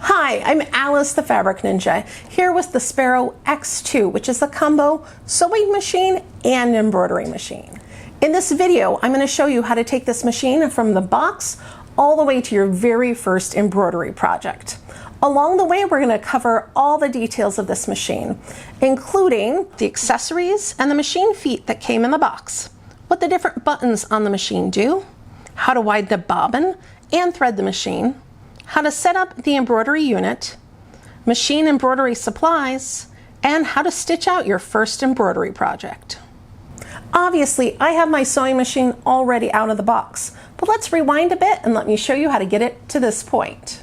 Hi, I'm Alice the Fabric Ninja, here with the Sparrow X2, which is a combo sewing machine and embroidery machine. In this video, I'm going to show you how to take this machine from the box all the way to your very first embroidery project. Along the way, we're going to cover all the details of this machine, including the accessories and the machine feet that came in the box, what the different buttons on the machine do, how to widen the bobbin and thread the machine, how to set up the embroidery unit, machine embroidery supplies, and how to stitch out your first embroidery project. Obviously, I have my sewing machine already out of the box, but let's rewind a bit and let me show you how to get it to this point.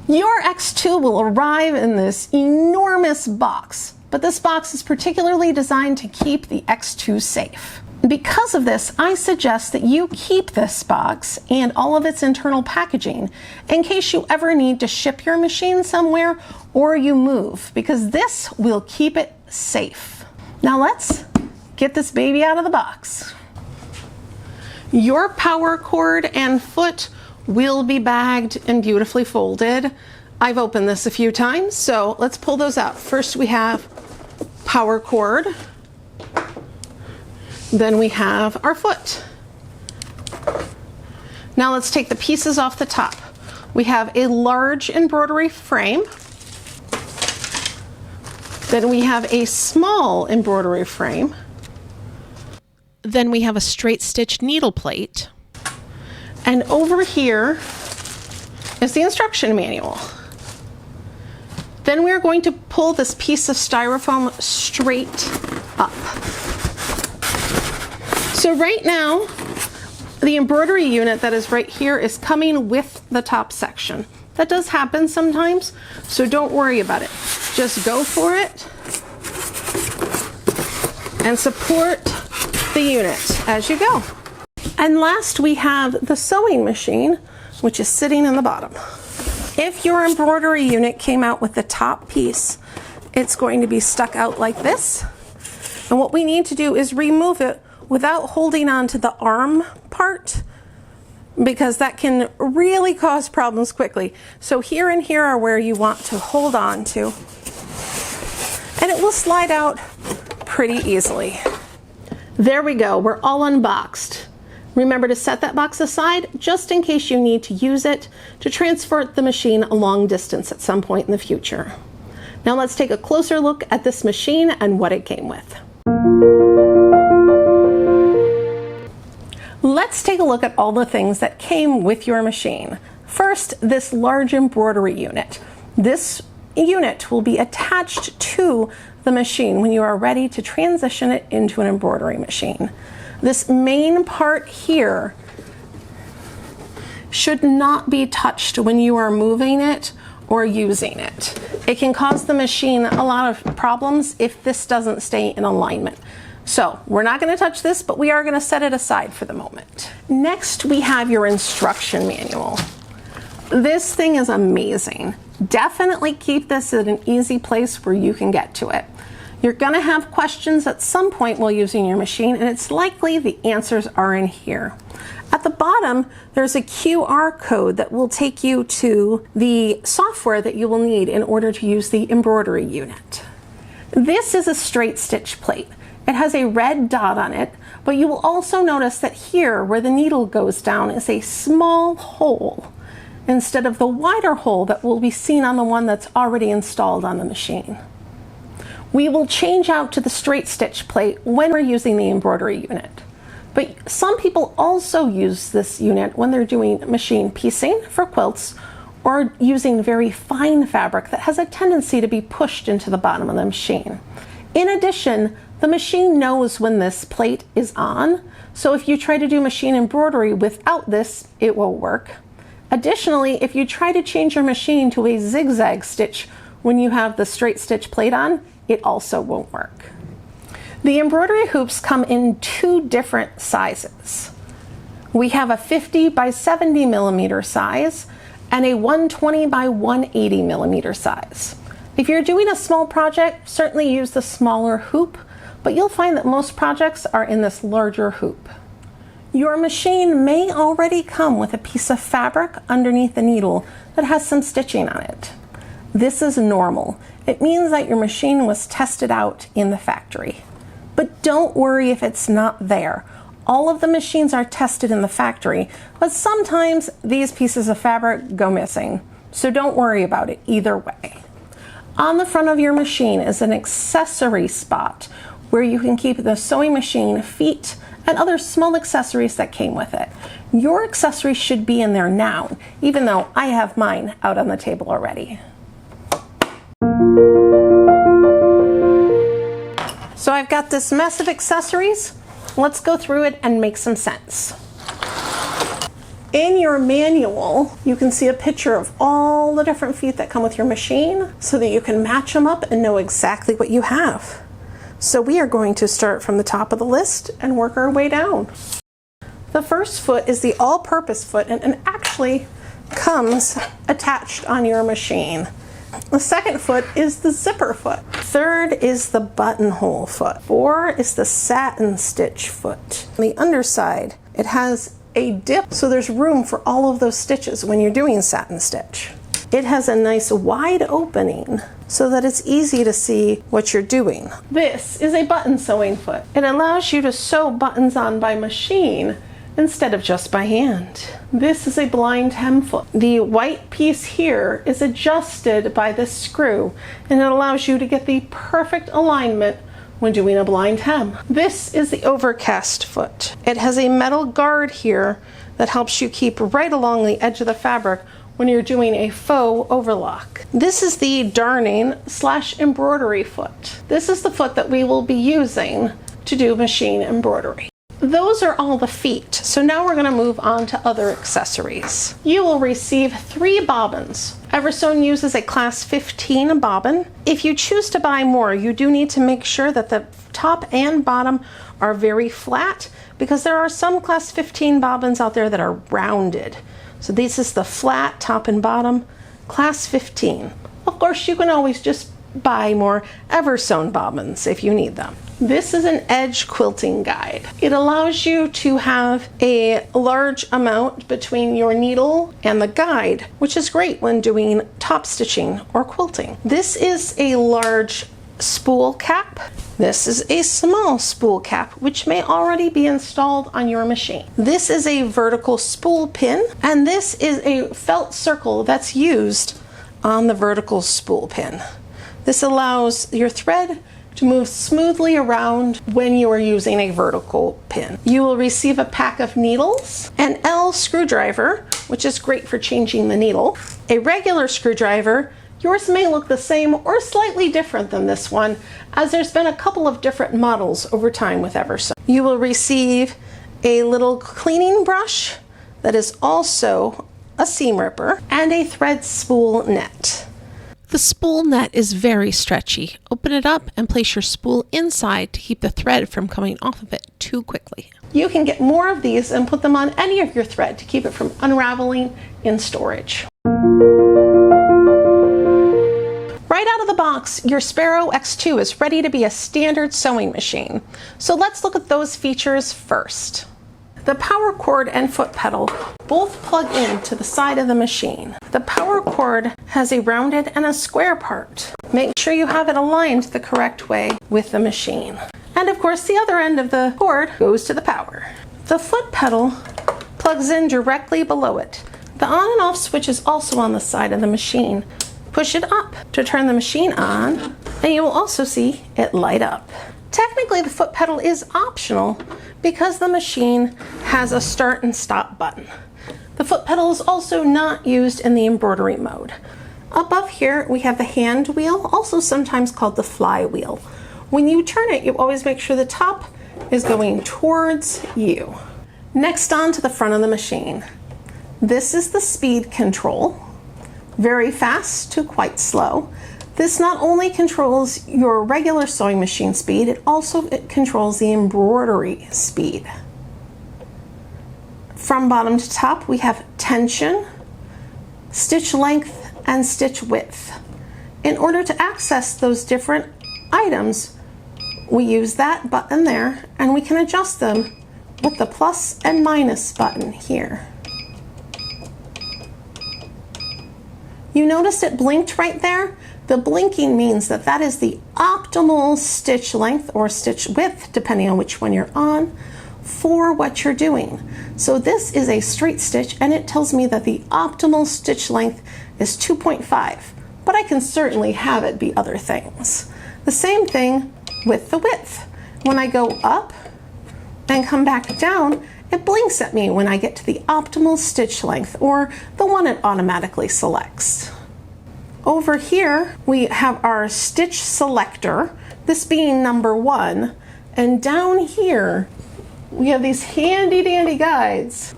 Your X2 will arrive in this enormous box, but this box is particularly designed to keep the X2 safe. Because of this, I suggest that you keep this box and all of its internal packaging in case you ever need to ship your machine somewhere or you move, because this will keep it safe. Now let's get this baby out of the box. Your power cord and foot will be bagged and beautifully folded. I've opened this a few times, so let's pull those out. First we have power cord. Then we have our foot. Now let's take the pieces off the top. We have a large embroidery frame. Then we have a small embroidery frame. Then we have a straight stitch needle plate. And over here is the instruction manual. Then we are going to pull this piece of styrofoam straight up. So right now, the embroidery unit that is right here is coming with the top section. That does happen sometimes, so don't worry about it. Just go for it and support the unit as you go. And last we have the sewing machine, which is sitting in the bottom. If your embroidery unit came out with the top piece, it's going to be stuck out like this. And what we need to do is remove it without holding on to the arm part, because that can really cause problems quickly. So here and here are where you want to hold on to, and it will slide out pretty easily. There we go, we're all unboxed. Remember to set that box aside just in case you need to use it to transport the machine a long distance at some point in the future. Now let's take a closer look at this machine and what it came with. Let's take a look at all the things that came with your machine. First, this large embroidery unit. This unit will be attached to the machine when you are ready to transition it into an embroidery machine. This main part here should not be touched when you are moving it or using it. It can cause the machine a lot of problems if this doesn't stay in alignment. So we're not going to touch this, but we are going to set it aside for the moment. Next, we have your instruction manual. This thing is amazing. Definitely keep this at an easy place where you can get to it. You're going to have questions at some point while using your machine, and it's likely the answers are in here. At the bottom, there's a QR code that will take you to the software that you will need in order to use the embroidery unit. This is a straight stitch plate. It has a red dot on it, but you will also notice that here where the needle goes down is a small hole instead of the wider hole that will be seen on the one that's already installed on the machine. We will change out to the straight stitch plate when we're using the embroidery unit. But some people also use this unit when they're doing machine piecing for quilts or using very fine fabric that has a tendency to be pushed into the bottom of the machine. In addition, the machine knows when this plate is on, so if you try to do machine embroidery without this, it will work. Additionally, if you try to change your machine to a zigzag stitch when you have the straight stitch plate on, it also won't work. The embroidery hoops come in two different sizes. We have a 50 by 70 millimeter size and a 120 by 180 millimeter size. If you're doing a small project, certainly use the smaller hoop, but you'll find that most projects are in this larger hoop. Your machine may already come with a piece of fabric underneath the needle that has some stitching on it. This is normal. It means that your machine was tested out in the factory. But don't worry if it's not there. All of the machines are tested in the factory, but sometimes these pieces of fabric go missing. So don't worry about it either way. On the front of your machine is an accessory spot where you can keep the sewing machine, feet, and other small accessories that came with it. Your accessories should be in there now, even though I have mine out on the table already. So I've got this mess of accessories. Let's go through it and make some sense. In your manual, you can see a picture of all the different feet that come with your machine so that you can match them up and know exactly what you have. So we are going to start from the top of the list and work our way down. The first foot is the all-purpose foot and actually comes attached on your machine. The second foot is the zipper foot. Third is the buttonhole foot. 4 is the satin stitch foot. On the underside, it has a dip, so there's room for all of those stitches when you're doing satin stitch. It has a nice wide opening so that it's easy to see what you're doing. This is a button sewing foot. It allows you to sew buttons on by machine instead of just by hand. This is a blind hem foot. The white piece here is adjusted by this screw, and it allows you to get the perfect alignment when doing a blind hem. This is the overcast foot. It has a metal guard here that helps you keep right along the edge of the fabric when you're doing a faux overlock. This is the darning/embroidery foot. This is the foot that we will be using to do machine embroidery. Those are all the feet. So now we're going to move on to other accessories. You will receive 3 bobbins. EverSewn uses a class 15 bobbin. If you choose to buy more, you do need to make sure that the top and bottom are very flat, because there are some class 15 bobbins out there that are rounded. So this is the flat top and bottom, class 15. Of course, you can always just buy more EverSewn bobbins if you need them. This is an edge quilting guide. It allows you to have a large amount between your needle and the guide, which is great when doing top stitching or quilting. This is a large spool cap. This is a small spool cap, which may already be installed on your machine. This is a vertical spool pin, and this is a felt circle that's used on the vertical spool pin. This allows your thread to move smoothly around when you are using a vertical pin. You will receive a pack of needles, an L screwdriver, which is great for changing the needle, a regular screwdriver. Yours may look the same or slightly different than this one, as there's been a couple of different models over time with EverSewn. You will receive a little cleaning brush that is also a seam ripper, and a thread spool net. The spool net is very stretchy. Open it up and place your spool inside to keep the thread from coming off of it too quickly. You can get more of these and put them on any of your thread to keep it from unraveling in storage. Right out of the box, your Sparrow X2 is ready to be a standard sewing machine. So let's look at those features first. The power cord and foot pedal both plug into the side of the machine. The power cord has a rounded and a square part. Make sure you have it aligned the correct way with the machine. And of course, the other end of the cord goes to the power. The foot pedal plugs in directly below it. The on and off switch is also on the side of the machine. Push it up to turn the machine on, and you will also see it light up. Technically, the foot pedal is optional because the machine has a start and stop button. The foot pedal is also not used in the embroidery mode. Above here, we have the hand wheel, also sometimes called the flywheel. When you turn it, you always make sure the top is going towards you. Next, on to the front of the machine. This is the speed control, very fast to quite slow. This not only controls your regular sewing machine speed, it controls the embroidery speed. From bottom to top, we have tension, stitch length, and stitch width. In order to access those different items, we use that button there, and we can adjust them with the plus and minus button here. You notice it blinked right there? The blinking means that that is the optimal stitch length or stitch width, depending on which one you're on, for what you're doing. So this is a straight stitch and it tells me that the optimal stitch length is 2.5, but I can certainly have it be other things. The same thing with the width. When I go up and come back down, it blinks at me when I get to the optimal stitch length, or the one it automatically selects. Over here, we have our stitch selector, this being number 1, and down here, we have these handy dandy guides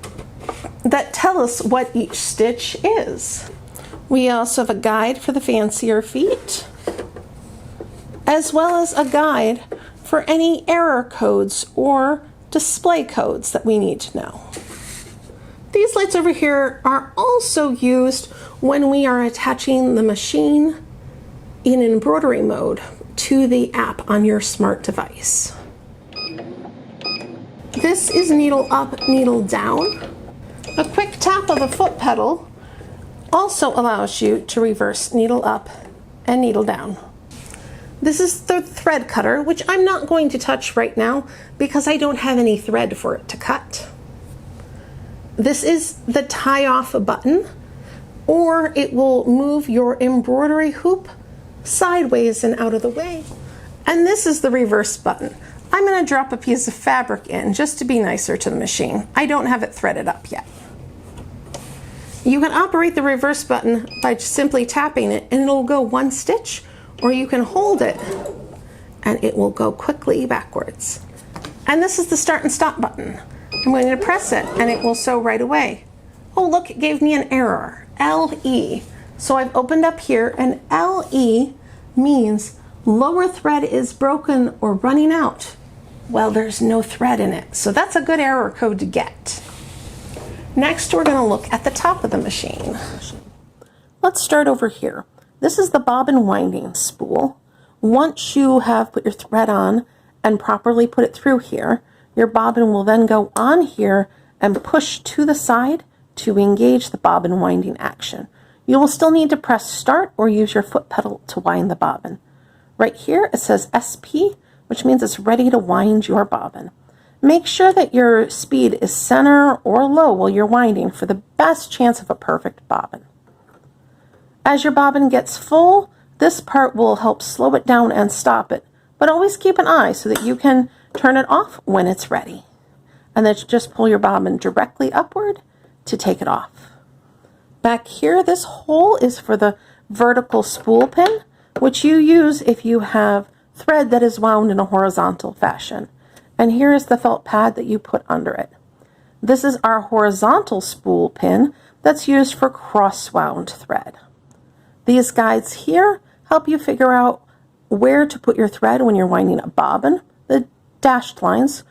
that tell us what each stitch is. We also have a guide for the fancier feet, as well as a guide for any error codes or display codes that we need to know. These lights over here are also used when we are attaching the machine in embroidery mode to the app on your smart device. This is needle up, needle down. A quick tap of the foot pedal also allows you to reverse needle up and needle down. This is the thread cutter, which I'm not going to touch right now because I don't have any thread for it to cut. This is the tie off button, or it will move your embroidery hoop sideways and out of the way. And this is the reverse button. I'm going to drop a piece of fabric in just to be nicer to the machine. I don't have it threaded up yet. You can operate the reverse button by just simply tapping it and it'll go one stitch, or you can hold it and it will go quickly backwards. And this is the start and stop button. I'm going to press it and it will sew right away. Oh look, it gave me an error, LE. So I've opened up here and LE means lower thread is broken or running out. Well, there's no thread in it, so that's a good error code to get. Next, we're going to look at the top of the machine. Let's start over here. This is the bobbin winding spool. Once you have put your thread on and properly put it through here, your bobbin will then go on here and push to the side to engage the bobbin winding action. You will still need to press start or use your foot pedal to wind the bobbin. Right here it says SP, which means it's ready to wind your bobbin. Make sure that your speed is center or low while you're winding for the best chance of a perfect bobbin. As your bobbin gets full, this part will help slow it down and stop it, but always keep an eye so that you can turn it off when it's ready. And then just pull your bobbin directly upward to take it off. Back here, this hole is for the vertical spool pin, which you use if you have thread that is wound in a horizontal fashion. And here is the felt pad that you put under it. This is our horizontal spool pin that's used for cross-wound thread. These guides here help you figure out where to put your thread when you're winding a bobbin, the dashed lines,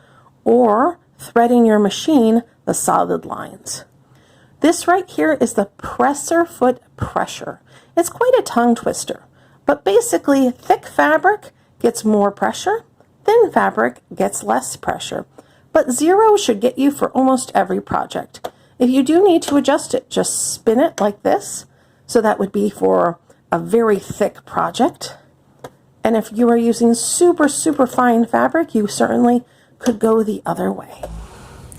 or threading your machine, the solid lines. This right here is the presser foot pressure. It's quite a tongue twister, but basically thick fabric gets more pressure, thin fabric gets less pressure, but 0 should get you for almost every project. If you do need to adjust it, just spin it like this. So that would be for a very thick project. And if you are using super, super fine fabric, you certainly could go the other way.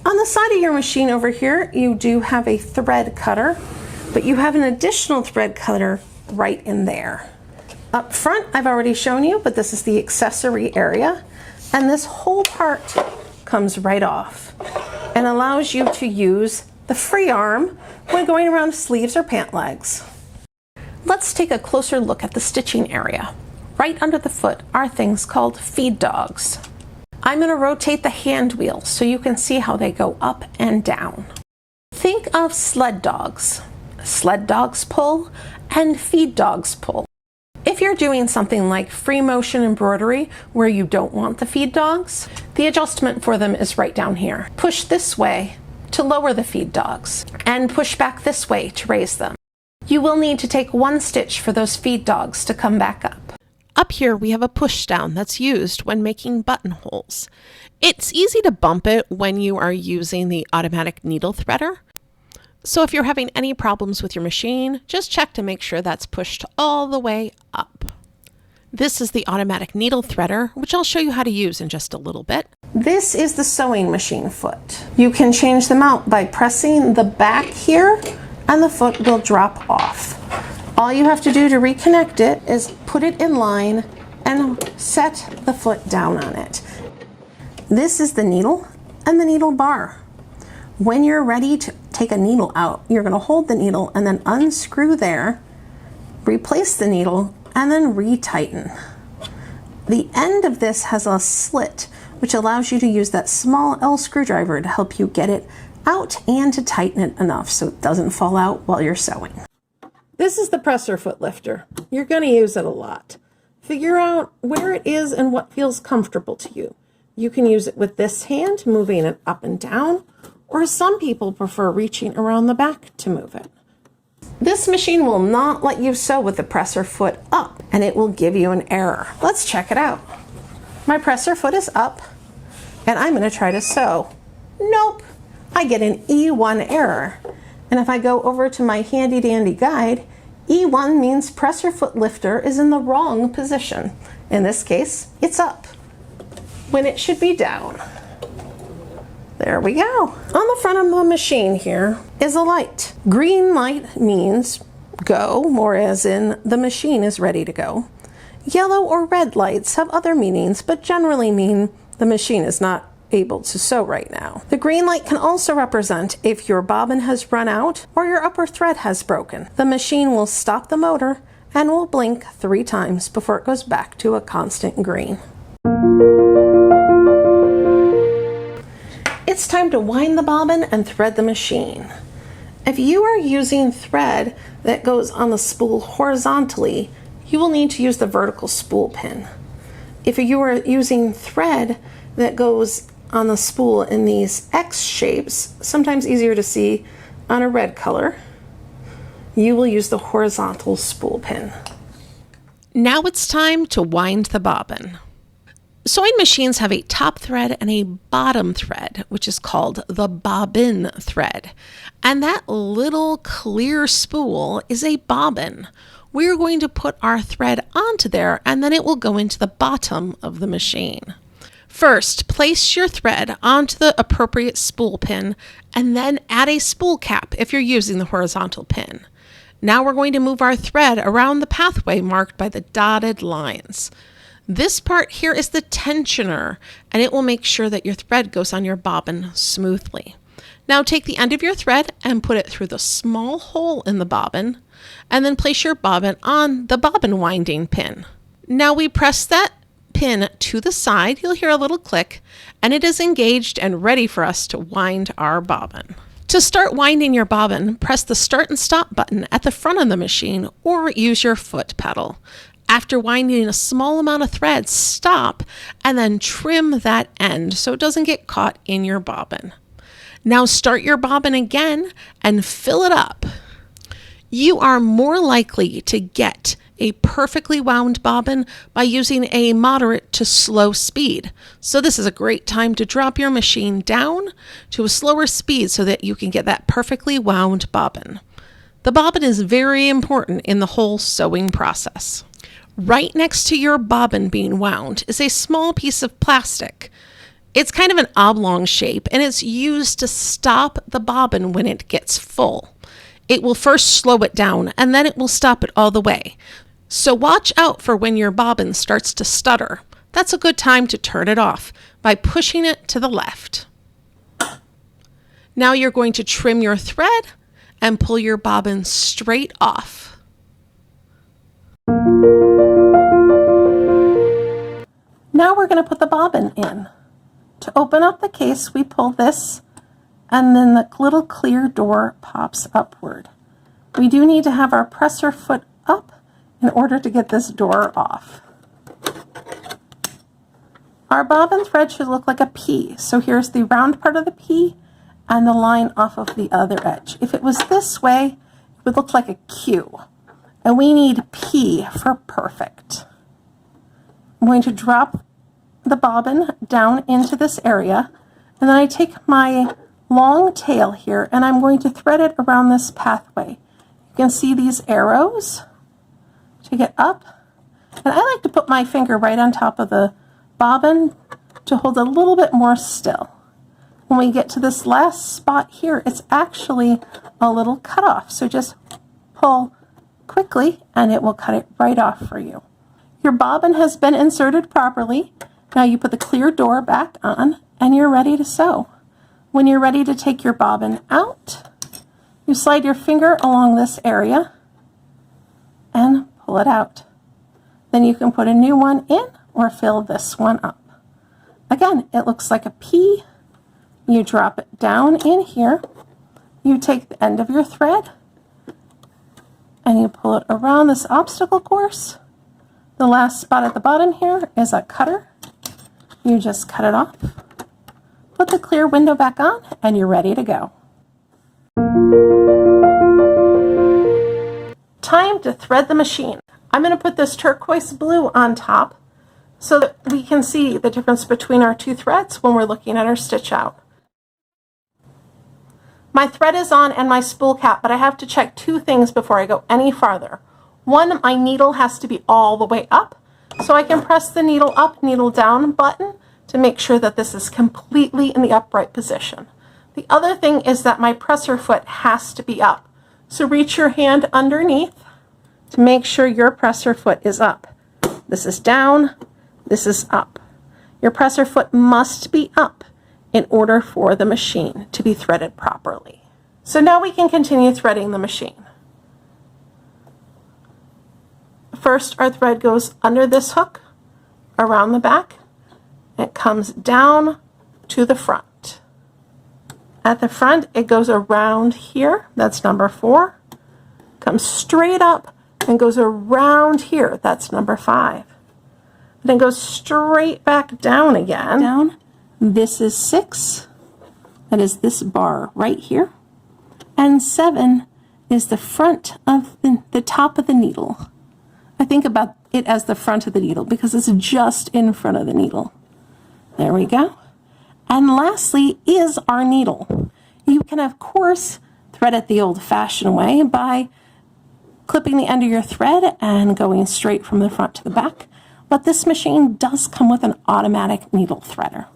On the side of your machine over here, you do have a thread cutter, but you have an additional thread cutter right in there. Up front, I've already shown you, but this is the accessory area. And this whole part comes right off and allows you to use the free arm when going around sleeves or pant legs. Let's take a closer look at the stitching area. Right under the foot are things called feed dogs. I'm going to rotate the hand wheel so you can see how they go up and down. Think of sled dogs. Sled dogs pull and feed dogs pull. If you're doing something like free motion embroidery where you don't want the feed dogs, the adjustment for them is right down here. Push this way to lower the feed dogs and push back this way to raise them. You will need to take one stitch for those feed dogs to come back up. Up here we have a push down that's used when making buttonholes. It's easy to bump it when you are using the automatic needle threader. So if you're having any problems with your machine, just check to make sure that's pushed all the way up. This is the automatic needle threader, which I'll show you how to use in just a little bit. This is the sewing machine foot. You can change the mount by pressing the back here and the foot will drop off. All you have to do to reconnect it is put it in line and set the foot down on it. This is the needle and the needle bar. When you're ready to take a needle out, you're going to hold the needle and then unscrew there, replace the needle, and then retighten. The end of this has a slit, which allows you to use that small L screwdriver to help you get it out and to tighten it enough so it doesn't fall out while you're sewing. This is the presser foot lifter. You're going to use it a lot. Figure out where it is and what feels comfortable to you. You can use it with this hand, moving it up and down, or some people prefer reaching around the back to move it. This machine will not let you sew with the presser foot up, and it will give you an error. Let's check it out. My presser foot is up, and I'm going to try to sew. Nope, I get an E1 error. And if I go over to my handy dandy guide, E1 means presser foot lifter is in the wrong position. In this case, it's up, when it should be down. There we go. On the front of the machine here is a light. Green light means go, or as in the machine is ready to go. Yellow or red lights have other meanings, but generally mean the machine is not able to sew right now. The green light can also represent if your bobbin has run out or your upper thread has broken. The machine will stop the motor and will blink 3 times before it goes back to a constant green. It's time to wind the bobbin and thread the machine. If you are using thread that goes on the spool horizontally, you will need to use the vertical spool pin. If you are using thread that goes on the spool in these X shapes, sometimes easier to see on a red color, you will use the horizontal spool pin. Now it's time to wind the bobbin. Sewing machines have a top thread and a bottom thread, which is called the bobbin thread. And that little clear spool is a bobbin. We're going to put our thread onto there and then it will go into the bottom of the machine. First, place your thread onto the appropriate spool pin and then add a spool cap if you're using the horizontal pin. Now we're going to move our thread around the pathway marked by the dotted lines. This part here is the tensioner, and it will make sure that your thread goes on your bobbin smoothly. Now take the end of your thread and put it through the small hole in the bobbin, and then place your bobbin on the bobbin winding pin. Now we press that pin to the side, you'll hear a little click, and it is engaged and ready for us to wind our bobbin. To start winding your bobbin, press the start and stop button at the front of the machine or use your foot pedal. After winding a small amount of thread, stop and then trim that end so it doesn't get caught in your bobbin. Now start your bobbin again and fill it up. You are more likely to get a perfectly wound bobbin by using a moderate to slow speed. So this is a great time to drop your machine down to a slower speed so that you can get that perfectly wound bobbin. The bobbin is very important in the whole sewing process. Right next to your bobbin being wound is a small piece of plastic. It's kind of an oblong shape and it's used to stop the bobbin when it gets full. It will first slow it down and then it will stop it all the way. So watch out for when your bobbin starts to stutter. That's a good time to turn it off by pushing it to the left. Now you're going to trim your thread and pull your bobbin straight off. Now we're going to put the bobbin in. To open up the case, we pull this and then the little clear door pops upward. We do need to have our presser foot up in order to get this door off. Our bobbin thread should look like a P. So here's the round part of the P and the line off of the other edge. If it was this way, it would look like a Q. And we need P for perfect. I'm going to drop the bobbin down into this area, and then I take my long tail here and I'm going to thread it around this pathway. You can see these arrows to get up, and I like to put my finger right on top of the bobbin to hold a little bit more still. When we get to this last spot here, it's actually a little cut off, so just pull quickly and it will cut it right off for you. Your bobbin has been inserted properly. Now you put the clear door back on and you're ready to sew. When you're ready to take your bobbin out, you slide your finger along this area and pull it out. Then you can put a new one in or fill this one up. Again, it looks like a P. You drop it down in here. You take the end of your thread and you pull it around this obstacle course. The last spot at the bottom here is a cutter. You just cut it off. Put the clear window back on and you're ready to go. Time to thread the machine. I'm going to put this turquoise blue on top so that we can see the difference between our two threads when we're looking at our stitch out. My thread is on and my spool cap, but I have to check two things before I go any farther. One, my needle has to be all the way up, so I can press the needle up, needle down button to make sure that this is completely in the upright position. The other thing is that my presser foot has to be up. So reach your hand underneath to make sure your presser foot is up. This is down, this is up. Your presser foot must be up in order for the machine to be threaded properly. So now we can continue threading the machine. First, our thread goes under this hook, around the back. It comes down to the front. At the front, it goes around here. That's number 4. Comes straight up and goes around here. That's number 5. Then goes straight back down again. Down. This is 6. That is this bar right here. And 7 is the front of the top of the needle. I think about it as the front of the needle because it's just in front of the needle. There we go. And lastly is our needle. You can, of course, thread it the old-fashioned way by clipping the end of your thread and going straight from the front to the back. But this machine does come with an automatic needle threader.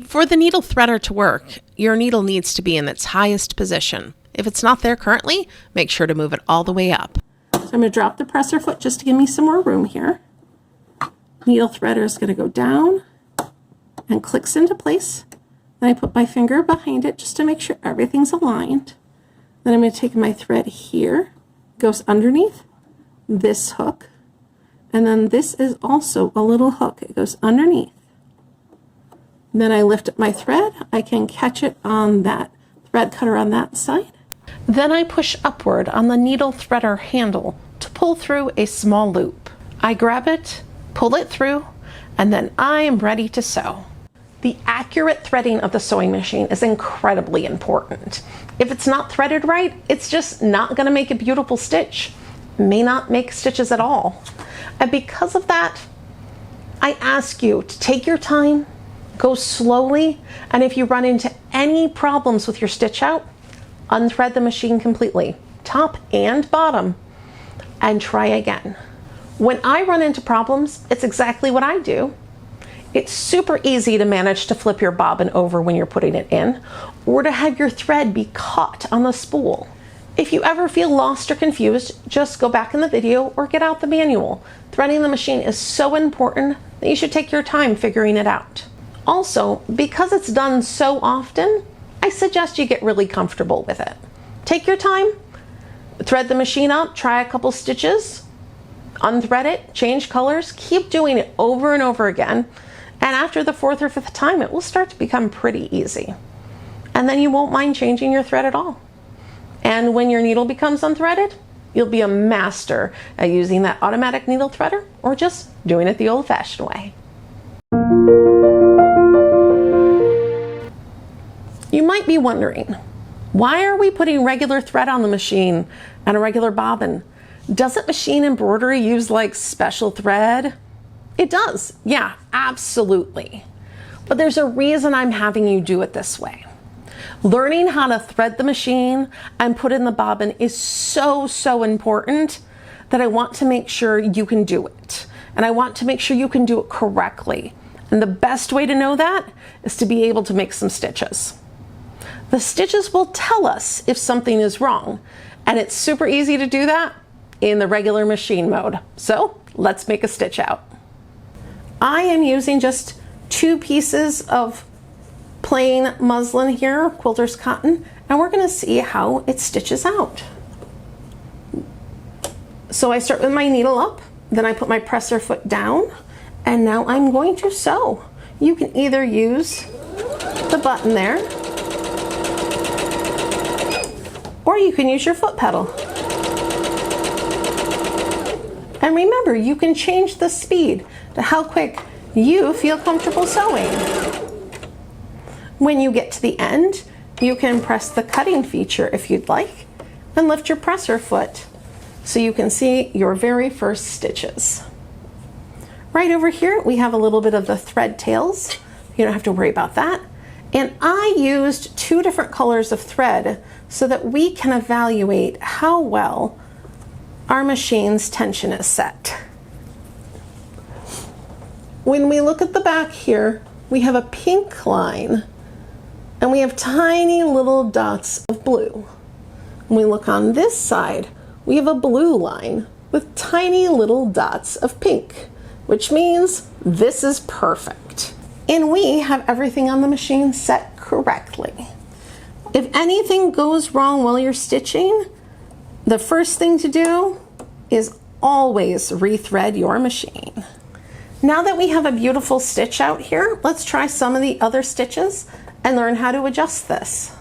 For the needle threader to work, your needle needs to be in its highest position. If it's not there currently, make sure to move it all the way up. So I'm going to drop the presser foot just to give me some more room here. Needle threader is going to go down and clicks into place. Then I put my finger behind it just to make sure everything's aligned. Then I'm going to take my thread here, goes underneath this hook, and then this is also a little hook. It goes underneath. And then I lift up my thread. I can catch it on that thread cutter on that side. Then I push upward on the needle threader handle to pull through a small loop. I grab it, pull it through, and then I am ready to sew. The accurate threading of the sewing machine is incredibly important. If it's not threaded right, it's just not going to make a beautiful stitch. It may not make stitches at all. And because of that, I ask you to take your time, go slowly, and if you run into any problems with your stitch out, unthread the machine completely, top and bottom, and try again. When I run into problems, it's exactly what I do. It's super easy to manage to flip your bobbin over when you're putting it in, or to have your thread be caught on the spool. If you ever feel lost or confused, just go back in the video or get out the manual. Threading the machine is so important that you should take your time figuring it out. Also, because it's done so often, I suggest you get really comfortable with it. Take your time, thread the machine up, try a couple stitches, unthread it, change colors, keep doing it over and over again. And after the 4th or 5th time, it will start to become pretty easy. And then you won't mind changing your thread at all. And when your needle becomes unthreaded, you'll be a master at using that automatic needle threader or just doing it the old-fashioned way. You might be wondering, why are we putting regular thread on the machine and a regular bobbin? Doesn't machine embroidery use like special thread? It does. Yeah, absolutely. But there's a reason I'm having you do it this way. Learning how to thread the machine and put in the bobbin is so, so important that I want to make sure you can do it. And I want to make sure you can do it correctly. And the best way to know that is to be able to make some stitches. The stitches will tell us if something is wrong. And it's super easy to do that in the regular machine mode. So let's make a stitch out. I am using just 2 pieces of plain muslin here, quilter's cotton, and we're going to see how it stitches out. So I start with my needle up, then I put my presser foot down, and now I'm going to sew. You can either use the button there, or you can use your foot pedal. And remember, you can change the speed to how quick you feel comfortable sewing. When you get to the end, you can press the cutting feature if you'd like and lift your presser foot so you can see your very first stitches. Right over here, we have a little bit of the thread tails. You don't have to worry about that. And I used 2 different colors of thread so that we can evaluate how well our machine's tension is set. When we look at the back here, we have a pink line and we have tiny little dots of blue. When we look on this side, we have a blue line with tiny little dots of pink, which means this is perfect. And we have everything on the machine set correctly. If anything goes wrong while you're stitching, the first thing to do is always rethread your machine. Now that we have a beautiful stitch out here, let's try some of the other stitches and learn how to adjust this.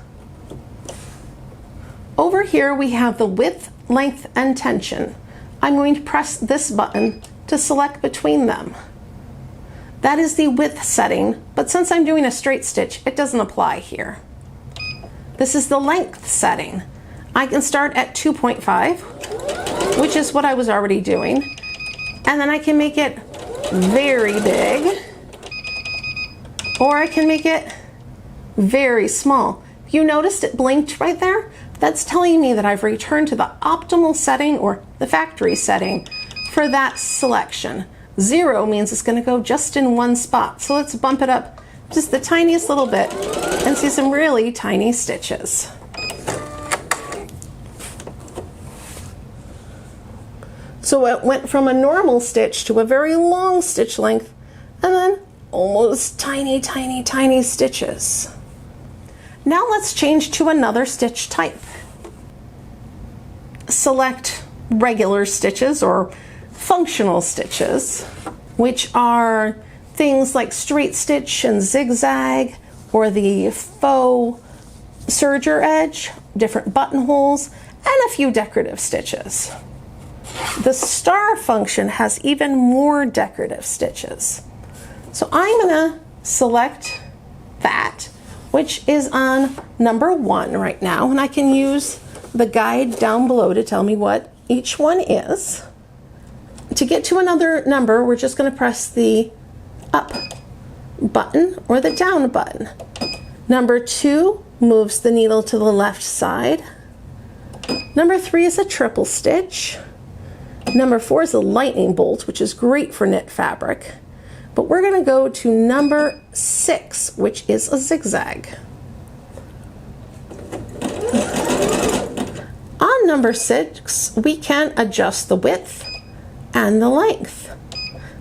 Over here we have the width, length, and tension. I'm going to press this button to select between them. That is the width setting, but since I'm doing a straight stitch, it doesn't apply here. This is the length setting. I can start at 2.5, which is what I was already doing, and then I can make it very big, or I can make it very small. You noticed it blinked right there? That's telling me that I've returned to the optimal setting or the factory setting for that selection. 0 means it's going to go just in one spot. So let's bump it up just the tiniest little bit and see some really tiny stitches. So it went from a normal stitch to a very long stitch length and then almost tiny, tiny, tiny stitches. Now let's change to another stitch type. Select regular stitches or functional stitches, which are things like straight stitch and zigzag, or the faux serger edge, different buttonholes, and a few decorative stitches. The star function has even more decorative stitches. So I'm gonna select that, which is on number 1 right now, and I can use the guide down below to tell me what each one is. To get to another number, we're just going to press the up button or the down button. Number 2 moves the needle to the left side. Number 3 is a triple stitch. Number 4 is a lightning bolt, which is great for knit fabric. But we're going to go to number 6, which is a zigzag. On number 6, we can adjust the width and the length.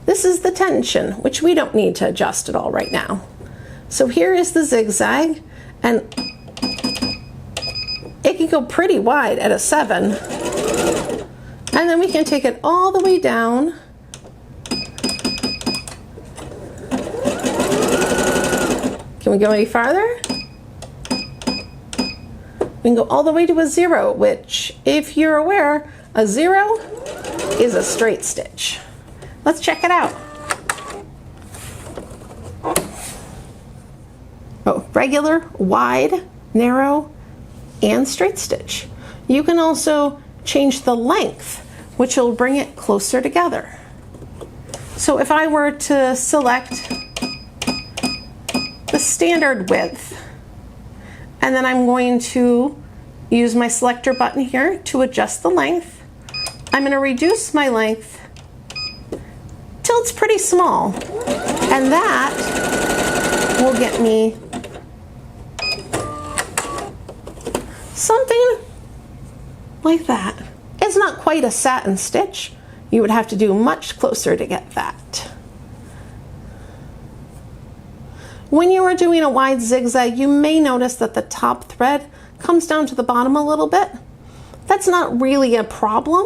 This is the tension, which we don't need to adjust at all right now. So here is the zigzag, and it can go pretty wide at a 7. And then we can take it all the way down. Can we go any farther? We can go all the way to a 0, which, if you're aware, a 0 is a straight stitch. Let's check it out. Oh, regular, wide, narrow, and straight stitch. You can also change the length, which will bring it closer together. So if I were to select the standard width, and then I'm going to use my selector button here to adjust the length, I'm going to reduce my length till it's pretty small, and that will get me something like that. It's not quite a satin stitch. You would have to do much closer to get that. When you are doing a wide zigzag, you may notice that the top thread comes down to the bottom a little bit. That's not really a problem,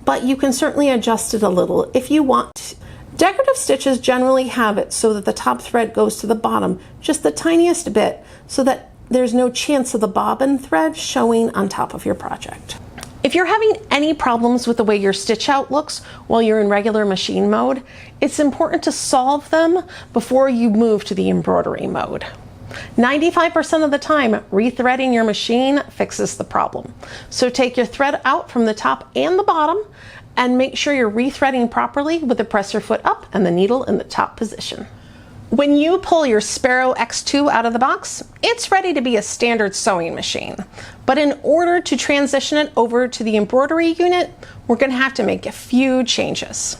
but you can certainly adjust it a little if you want. Decorative stitches generally have it so that the top thread goes to the bottom just the tiniest bit, so that there's no chance of the bobbin thread showing on top of your project. If you're having any problems with the way your stitch out looks while you're in regular machine mode, it's important to solve them before you move to the embroidery mode. 95% of the time, rethreading your machine fixes the problem. So take your thread out from the top and the bottom and make sure you're rethreading properly with the presser foot up and the needle in the top position. When you pull your Sparrow X2 out of the box, it's ready to be a standard sewing machine. But in order to transition it over to the embroidery unit, we're going to have to make a few changes.